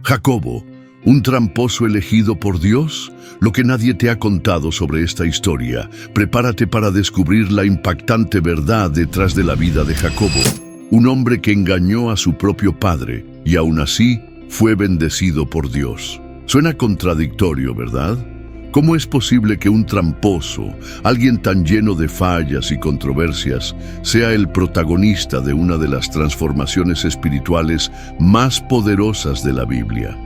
Jacobo, un tramposo elegido por Dios. Lo que nadie te ha contado sobre esta historia. Prepárate para descubrir la impactante verdad detrás de la vida de Jacobo, un hombre que engañó a su propio padre y aún así fue bendecido por Dios. Suena contradictorio, ¿verdad? ¿Cómo es posible que un tramposo, alguien tan lleno de fallas y controversias, sea el protagonista de una de las transformaciones espirituales más poderosas de la Biblia?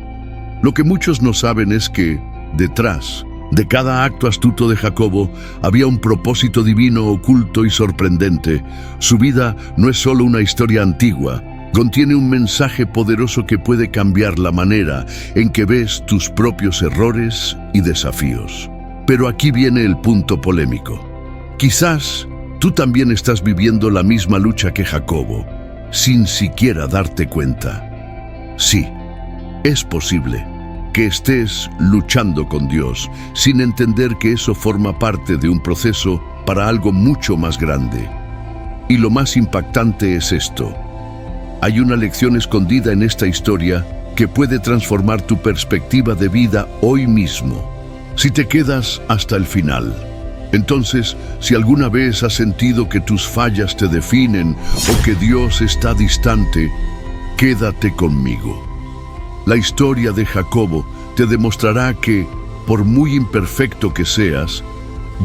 Lo que muchos no saben es que, detrás de cada acto astuto de Jacobo, había un propósito divino oculto y sorprendente. Su vida no es solo una historia antigua, contiene un mensaje poderoso que puede cambiar la manera en que ves tus propios errores y desafíos. Pero aquí viene el punto polémico. Quizás tú también estás viviendo la misma lucha que Jacobo, sin siquiera darte cuenta. Sí, es posible que estés luchando con Dios sin entender que eso forma parte de un proceso para algo mucho más grande. Y lo más impactante es esto. Hay una lección escondida en esta historia que puede transformar tu perspectiva de vida hoy mismo, si te quedas hasta el final. Entonces, si alguna vez has sentido que tus fallas te definen o que Dios está distante, quédate conmigo. La historia de Jacobo te demostrará que, por muy imperfecto que seas,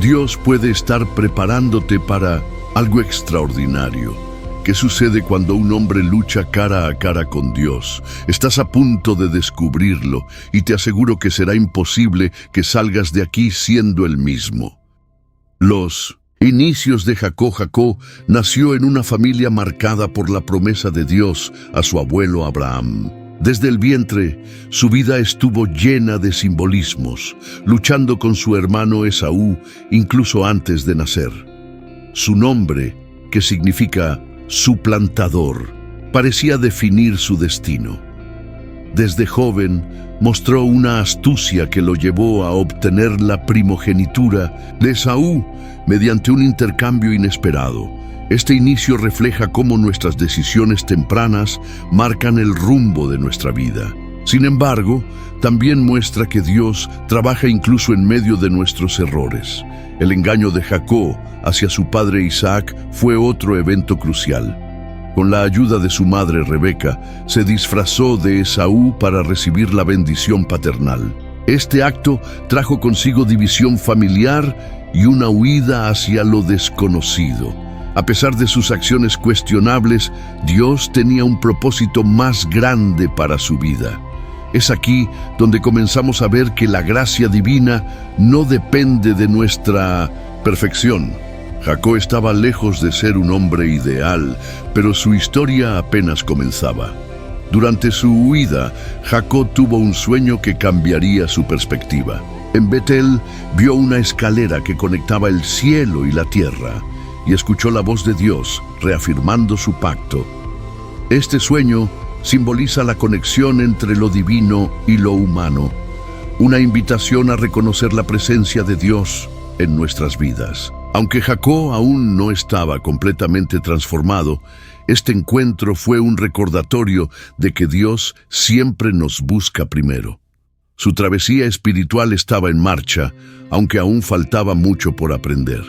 Dios puede estar preparándote para algo extraordinario. ¿Qué sucede cuando un hombre lucha cara a cara con Dios? Estás a punto de descubrirlo y te aseguro que será imposible que salgas de aquí siendo el mismo. Los inicios de Jacob nació en una familia marcada por la promesa de Dios a su abuelo Abraham. Desde el vientre, su vida estuvo llena de simbolismos, luchando con su hermano Esaú incluso antes de nacer. Su nombre, que significa suplantador, parecía definir su destino. Desde joven, mostró una astucia que lo llevó a obtener la primogenitura de Esaú mediante un intercambio inesperado. Este inicio refleja cómo nuestras decisiones tempranas marcan el rumbo de nuestra vida. Sin embargo, también muestra que Dios trabaja incluso en medio de nuestros errores. El engaño de Jacob hacia su padre Isaac fue otro evento crucial. Con la ayuda de su madre Rebeca, se disfrazó de Esaú para recibir la bendición paternal. Este acto trajo consigo división familiar y una huida hacia lo desconocido. A pesar de sus acciones cuestionables, Dios tenía un propósito más grande para su vida. Es aquí donde comenzamos a ver que la gracia divina no depende de nuestra perfección. Jacob estaba lejos de ser un hombre ideal, pero su historia apenas comenzaba. Durante su huida, Jacob tuvo un sueño que cambiaría su perspectiva. En Betel vio una escalera que conectaba el cielo y la tierra, y escuchó la voz de Dios reafirmando su pacto. Este sueño simboliza la conexión entre lo divino y lo humano, una invitación a reconocer la presencia de Dios en nuestras vidas. Aunque Jacob aún no estaba completamente transformado, este encuentro fue un recordatorio de que Dios siempre nos busca primero. Su travesía espiritual estaba en marcha, aunque aún faltaba mucho por aprender.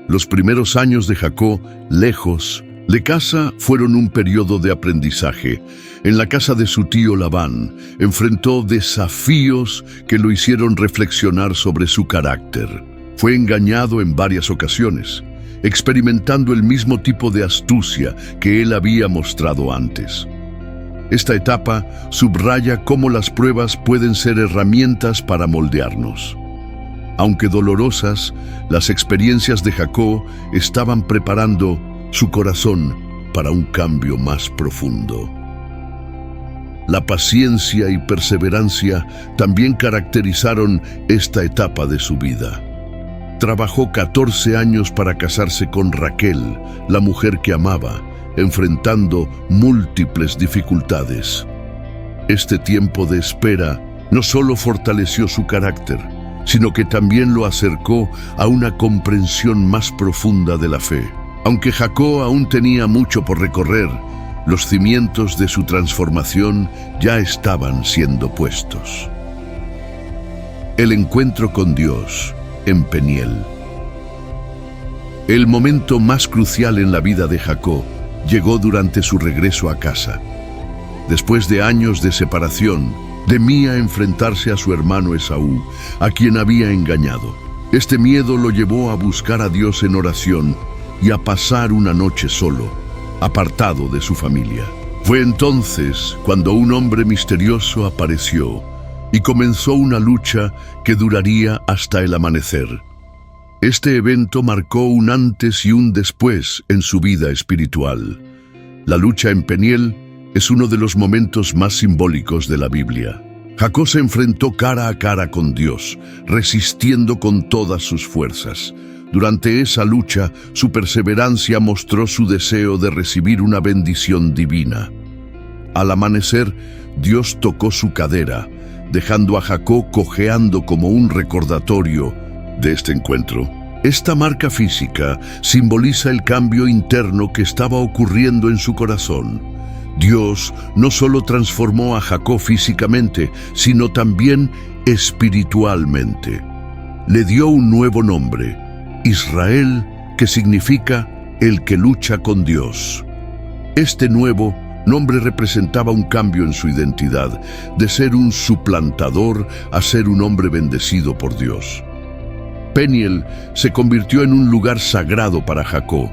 Los primeros años de Jacob, lejos de casa, fueron un periodo de aprendizaje. En la casa de su tío Labán, enfrentó desafíos que lo hicieron reflexionar sobre su carácter. Fue engañado en varias ocasiones, experimentando el mismo tipo de astucia que él había mostrado antes. Esta etapa subraya cómo las pruebas pueden ser herramientas para moldearnos. Aunque dolorosas, las experiencias de Jacob estaban preparando su corazón para un cambio más profundo. La paciencia y perseverancia también caracterizaron esta etapa de su vida. Trabajó 14 años para casarse con Raquel, la mujer que amaba, enfrentando múltiples dificultades. Este tiempo de espera no solo fortaleció su carácter, sino que también lo acercó a una comprensión más profunda de la fe. Aunque Jacob aún tenía mucho por recorrer, Los cimientos de su transformación ya estaban siendo puestos. El encuentro con Dios en Peniel. El momento más crucial en la vida de Jacob llegó durante su regreso a casa. Después de años de separación, temía enfrentarse a su hermano Esaú, a quien había engañado. Este miedo lo llevó a buscar a Dios en oración y a pasar una noche solo, apartado de su familia. Fue entonces cuando un hombre misterioso apareció y comenzó una lucha que duraría hasta el amanecer. Este evento marcó un antes y un después en su vida espiritual. La lucha en Peniel es uno de los momentos más simbólicos de la Biblia. Jacob se enfrentó cara a cara con Dios, resistiendo con todas sus fuerzas. Durante esa lucha, su perseverancia mostró su deseo de recibir una bendición divina. Al amanecer, Dios tocó su cadera, dejando a Jacob cojeando como un recordatorio de este encuentro. Esta marca física simboliza el cambio interno que estaba ocurriendo en su corazón. Dios no solo transformó a Jacob físicamente, sino también espiritualmente. Le dio un nuevo nombre, Israel, que significa el que lucha con Dios. Este nuevo nombre representaba un cambio en su identidad, de ser un suplantador a ser un hombre bendecido por Dios. Peniel se convirtió en un lugar sagrado para Jacob,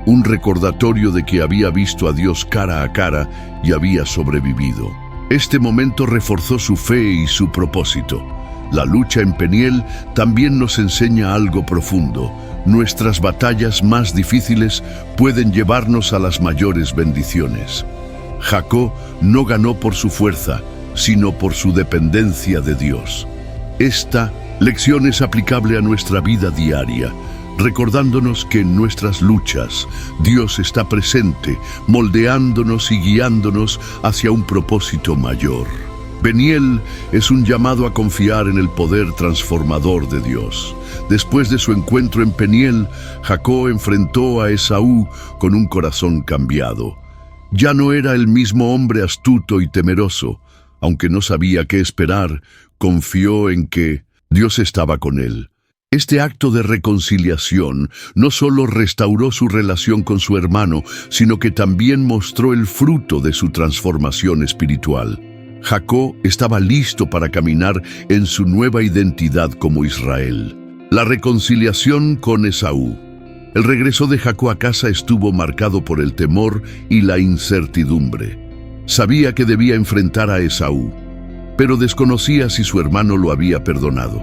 un recordatorio de que había visto a Dios cara a cara y había sobrevivido. Este momento reforzó su fe y su propósito. La lucha en Peniel también nos enseña algo profundo. Nuestras batallas más difíciles pueden llevarnos a las mayores bendiciones. Jacob no ganó por su fuerza, sino por su dependencia de Dios. Esta lección es aplicable a nuestra vida diaria, recordándonos que en nuestras luchas Dios está presente, moldeándonos y guiándonos hacia un propósito mayor. Peniel es un llamado a confiar en el poder transformador de Dios. Después de su encuentro en Peniel, Jacob enfrentó a Esaú con un corazón cambiado. Ya no era el mismo hombre astuto y temeroso. Aunque no sabía qué esperar, confió en que Dios estaba con él. Este acto de reconciliación no solo restauró su relación con su hermano, sino que también mostró el fruto de su transformación espiritual. Jacob estaba listo para caminar en su nueva identidad como Israel. La reconciliación con Esaú. El regreso de Jacob a casa estuvo marcado por el temor y la incertidumbre. Sabía que debía enfrentar a Esaú, pero desconocía si su hermano lo había perdonado.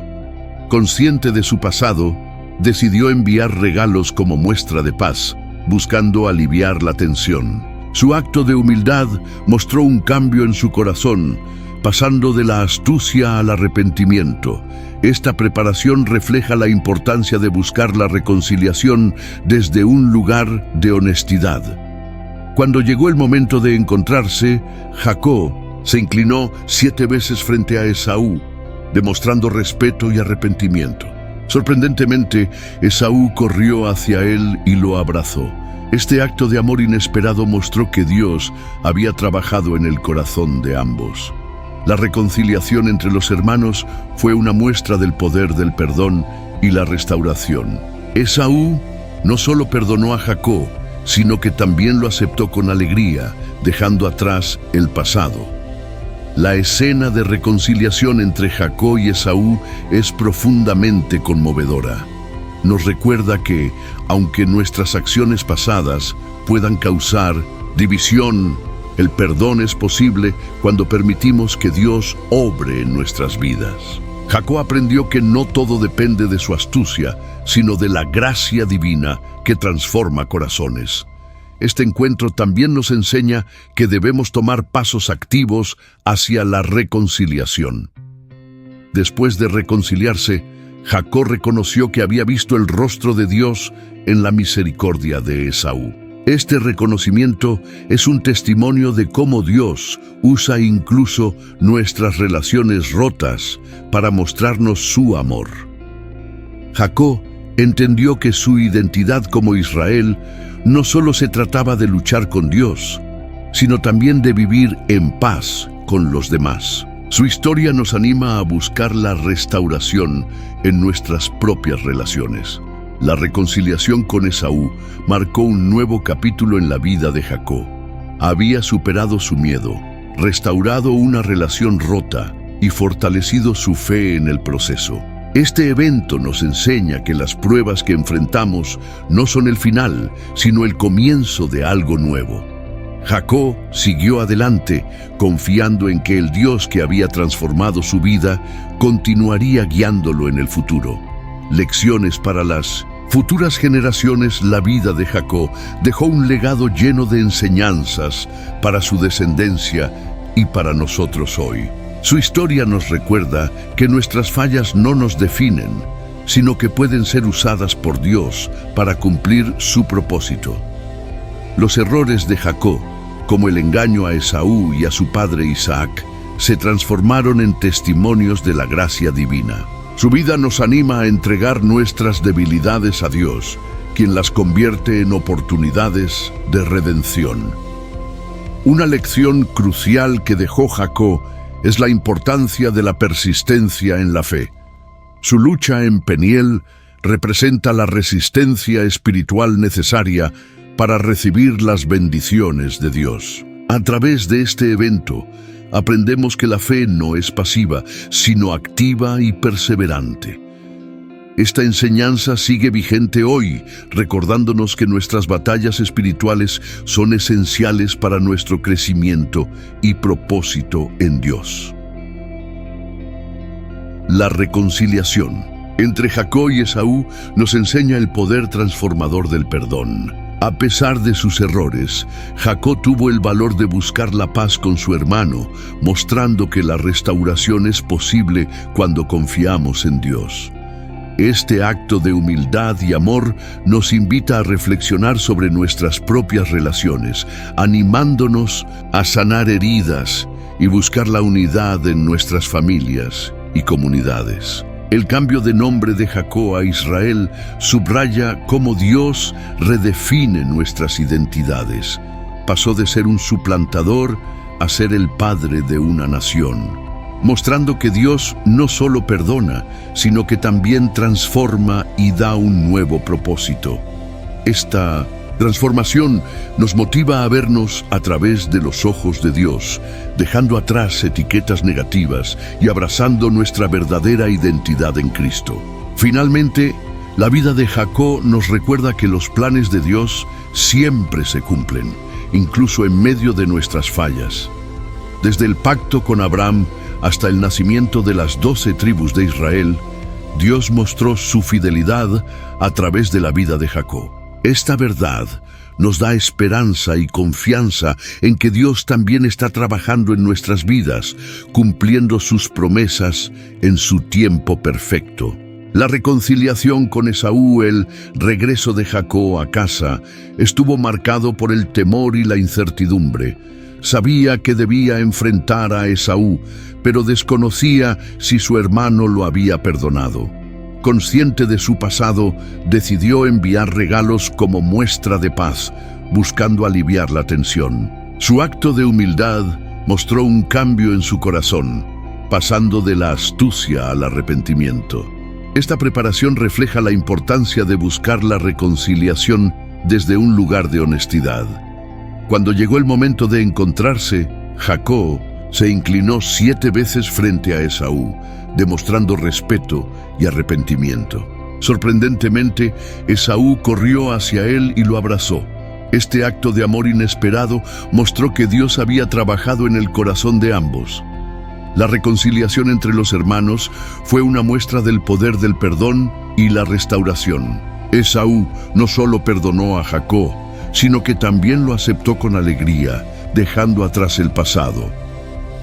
Consciente de su pasado, decidió enviar regalos como muestra de paz, buscando aliviar la tensión. Su acto de humildad mostró un cambio en su corazón, pasando de la astucia al arrepentimiento. Esta preparación refleja la importancia de buscar la reconciliación desde un lugar de honestidad. Cuando llegó el momento de encontrarse, Jacob se inclinó 7 veces frente a Esaú, demostrando respeto y arrepentimiento. Sorprendentemente, Esaú corrió hacia él y lo abrazó. Este acto de amor inesperado mostró que Dios había trabajado en el corazón de ambos. La reconciliación entre los hermanos fue una muestra del poder del perdón y la restauración. Esaú no solo perdonó a Jacob, sino que también lo aceptó con alegría, dejando atrás el pasado. La escena de reconciliación entre Jacob y Esaú es profundamente conmovedora. Nos recuerda que, aunque nuestras acciones pasadas puedan causar división, el perdón es posible cuando permitimos que Dios obre en nuestras vidas. Jacob aprendió que no todo depende de su astucia, sino de la gracia divina que transforma corazones. Este encuentro también nos enseña que debemos tomar pasos activos hacia la reconciliación. Después de reconciliarse, Jacob reconoció que había visto el rostro de Dios en la misericordia de Esaú. Este reconocimiento es un testimonio de cómo Dios usa incluso nuestras relaciones rotas para mostrarnos su amor. Jacob entendió que su identidad como Israel no solo se trataba de luchar con Dios, sino también de vivir en paz con los demás. Su historia nos anima a buscar la restauración en nuestras propias relaciones. La reconciliación con Esaú marcó un nuevo capítulo en la vida de Jacob. Había superado su miedo, restaurado una relación rota y fortalecido su fe en el proceso. Este evento nos enseña que las pruebas que enfrentamos no son el final, sino el comienzo de algo nuevo. Jacob siguió adelante, confiando en que el Dios que había transformado su vida continuaría guiándolo en el futuro. Lecciones para las futuras generaciones. La vida de Jacob dejó un legado lleno de enseñanzas para su descendencia y para nosotros hoy. Su historia nos recuerda que nuestras fallas no nos definen, sino que pueden ser usadas por Dios para cumplir su propósito. Los errores de Jacob, como el engaño a Esaú y a su padre Isaac, se transformaron en testimonios de la gracia divina. Su vida nos anima a entregar nuestras debilidades a Dios, quien las convierte en oportunidades de redención. Una lección crucial que dejó Jacob es la importancia de la persistencia en la fe. Su lucha en Peniel representa la resistencia espiritual necesaria para recibir las bendiciones de Dios. A través de este evento, aprendemos que la fe no es pasiva, sino activa y perseverante. Esta enseñanza sigue vigente hoy, recordándonos que nuestras batallas espirituales son esenciales para nuestro crecimiento y propósito en Dios. La reconciliación entre Jacob y Esaú nos enseña el poder transformador del perdón. A pesar de sus errores, Jacob tuvo el valor de buscar la paz con su hermano, mostrando que la restauración es posible cuando confiamos en Dios. Este acto de humildad y amor nos invita a reflexionar sobre nuestras propias relaciones, animándonos a sanar heridas y buscar la unidad en nuestras familias y comunidades. El cambio de nombre de Jacob a Israel subraya cómo Dios redefine nuestras identidades. Pasó de ser un suplantador a ser el padre de una nación, mostrando que Dios no solo perdona, sino que también transforma y da un nuevo propósito. Esta transformación nos motiva a vernos a través de los ojos de Dios, dejando atrás etiquetas negativas y abrazando nuestra verdadera identidad en Cristo. Finalmente, la vida de Jacob nos recuerda que los planes de Dios siempre se cumplen, incluso en medio de nuestras fallas. Desde el pacto con Abraham hasta el nacimiento de las 12 tribus de Israel, Dios mostró su fidelidad a través de la vida de Jacob. Esta verdad nos da esperanza y confianza en que Dios también está trabajando en nuestras vidas, cumpliendo sus promesas en su tiempo perfecto. La reconciliación con Esaú, el regreso de Jacob a casa, estuvo marcado por el temor y la incertidumbre. Sabía que debía enfrentar a Esaú, pero desconocía si su hermano lo había perdonado. Consciente de su pasado, decidió enviar regalos como muestra de paz, buscando aliviar la tensión. Su acto de humildad mostró un cambio en su corazón, pasando de la astucia al arrepentimiento. Esta preparación refleja la importancia de buscar la reconciliación desde un lugar de honestidad. Cuando llegó el momento de encontrarse, Jacob se inclinó 7 veces frente a Esaú, demostrando respeto y arrepentimiento. Sorprendentemente, Esaú corrió hacia él y lo abrazó. Este acto de amor inesperado mostró que Dios había trabajado en el corazón de ambos. La reconciliación entre los hermanos fue una muestra del poder del perdón y la restauración. Esaú no solo perdonó a Jacob, sino que también lo aceptó con alegría, dejando atrás el pasado.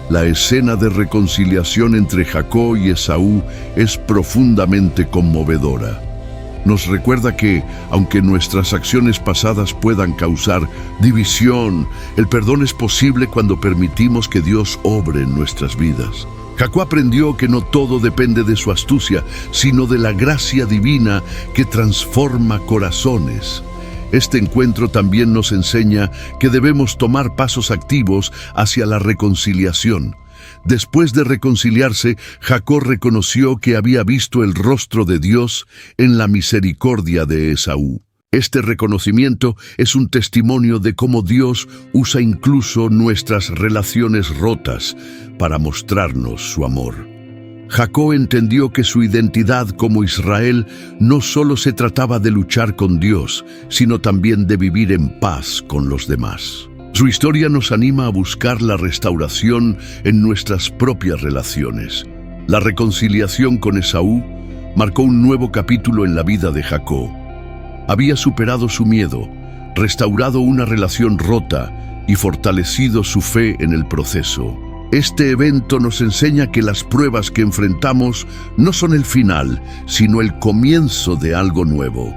La escena de reconciliación entre Jacob y Esaú es profundamente conmovedora. Nos recuerda que, aunque nuestras acciones pasadas puedan causar división, el perdón es posible cuando permitimos que Dios obre en nuestras vidas. Jacob aprendió que no todo depende de su astucia, sino de la gracia divina que transforma corazones. Este encuentro también nos enseña que debemos tomar pasos activos hacia la reconciliación. Después de reconciliarse, Jacob reconoció que había visto el rostro de Dios en la misericordia de Esaú. Este reconocimiento es un testimonio de cómo Dios usa incluso nuestras relaciones rotas para mostrarnos su amor. Jacob entendió que su identidad como Israel no solo se trataba de luchar con Dios, sino también de vivir en paz con los demás. Su historia nos anima a buscar la restauración en nuestras propias relaciones. La reconciliación con Esaú marcó un nuevo capítulo en la vida de Jacob. Había superado su miedo, restaurado una relación rota y fortalecido su fe en el proceso. Este evento nos enseña que las pruebas que enfrentamos no son el final, sino el comienzo de algo nuevo.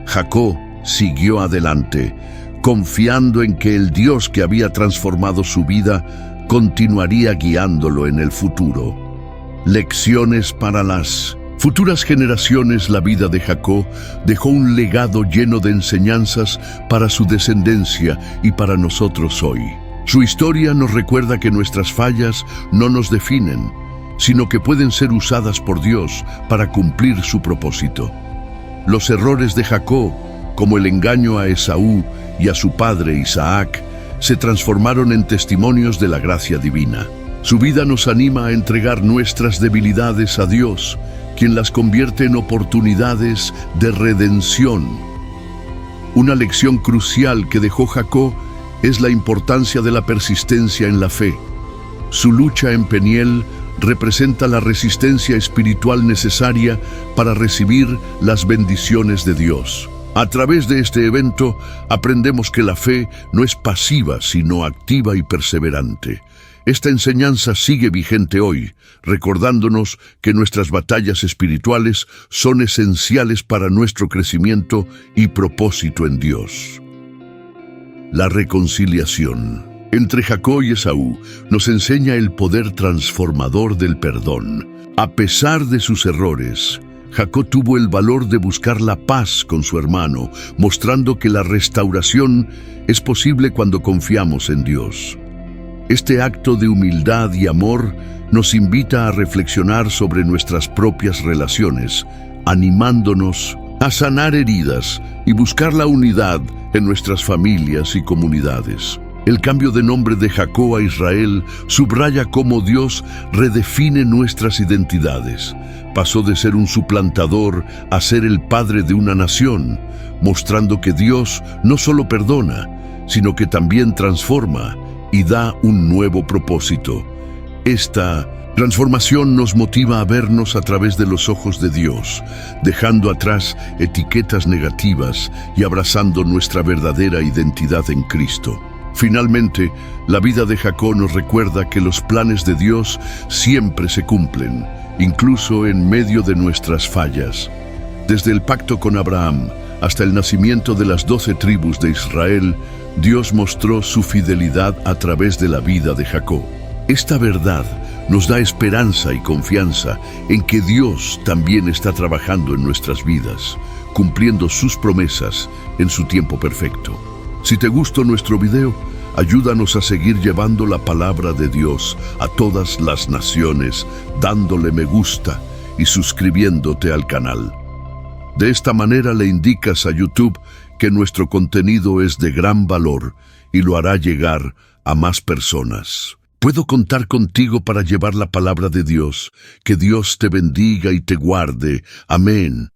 Jacob siguió adelante, confiando en que el Dios que había transformado su vida continuaría guiándolo en el futuro. Lecciones para las futuras generaciones. La vida de Jacob dejó un legado lleno de enseñanzas para su descendencia y para nosotros hoy. Su historia nos recuerda que nuestras fallas no nos definen, sino que pueden ser usadas por Dios para cumplir su propósito. Los errores de Jacob, como el engaño a Esaú y a su padre Isaac, se transformaron en testimonios de la gracia divina. Su vida nos anima a entregar nuestras debilidades a Dios, quien las convierte en oportunidades de redención. Una lección crucial que dejó Jacob es la importancia de la persistencia en la fe. Su lucha en Peniel representa la resistencia espiritual necesaria para recibir las bendiciones de Dios. A través de este evento aprendemos que la fe no es pasiva, sino activa y perseverante. Esta enseñanza sigue vigente hoy, recordándonos que nuestras batallas espirituales son esenciales para nuestro crecimiento y propósito en Dios. La reconciliación entre Jacob y Esaú nos enseña el poder transformador del perdón. A pesar de sus errores, Jacob tuvo el valor de buscar la paz con su hermano, mostrando que la restauración es posible cuando confiamos en Dios. Este acto de humildad y amor nos invita a reflexionar sobre nuestras propias relaciones, animándonos a sanar heridas y buscar la unidad en nuestras familias y comunidades. El cambio de nombre de Jacob a Israel subraya cómo Dios redefine nuestras identidades. Pasó de ser un suplantador a ser el padre de una nación, mostrando que Dios no solo perdona, sino que también transforma y da un nuevo propósito. Esta transformación nos motiva a vernos a través de los ojos de Dios, dejando atrás etiquetas negativas y abrazando nuestra verdadera identidad en Cristo. Finalmente, la vida de Jacob nos recuerda que los planes de Dios siempre se cumplen, incluso en medio de nuestras fallas. Desde el pacto con Abraham hasta el nacimiento de las 12 tribus de Israel, Dios mostró su fidelidad a través de la vida de Jacob. Esta verdad nos da esperanza y confianza en que Dios también está trabajando en nuestras vidas, cumpliendo sus promesas en su tiempo perfecto. Si te gustó nuestro video, ayúdanos a seguir llevando la palabra de Dios a todas las naciones, dándole me gusta y suscribiéndote al canal. De esta manera le indicas a YouTube que nuestro contenido es de gran valor y lo hará llegar a más personas. Puedo contar contigo para llevar la palabra de Dios. Que Dios te bendiga y te guarde. Amén.